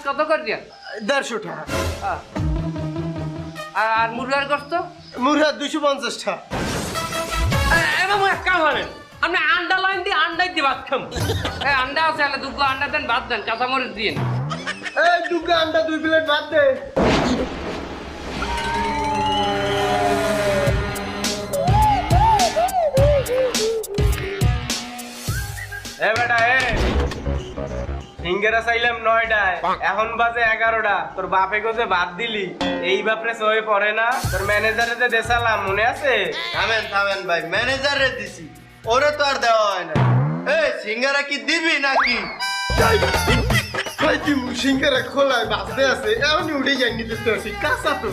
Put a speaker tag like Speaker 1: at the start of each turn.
Speaker 1: কত করে দিয়া
Speaker 2: 150 টাকা।
Speaker 1: আর মুরগার গোস্ত
Speaker 2: মুরগা 250 টাকা।
Speaker 1: এবার এক কাম করেন আপনি আন্ডা লাইন দিয়ে আন্ডাই দিয়ে ভাত খাম আন্ডা আছে আলে দুটো আন্ডা দেন ভাত দেন কাঁচামরিচ দিন
Speaker 2: এই দুটো আন্ডা 2 প্লেট ভাত দে। এ বেটা সিঙ্গারা চাইলাম 9টায়, এখন বাজে 11টা। তোর বাপে গোজে ভাত দিলি, এই বাপরে সয়ে পড়ে না? তোর ম্যানেজারে যে দেশালাম মনে আছে?
Speaker 3: থামেন ভাই, ম্যানেজারে দিছি, ওরে তো আর দেওয়া হয় না। এই সিঙ্গারা কি দিবি নাকি?
Speaker 2: সিঙ্গারা খোলা বাজতে আছে, এমনি উঠে যাই নিতে আসি কাঁচা তো।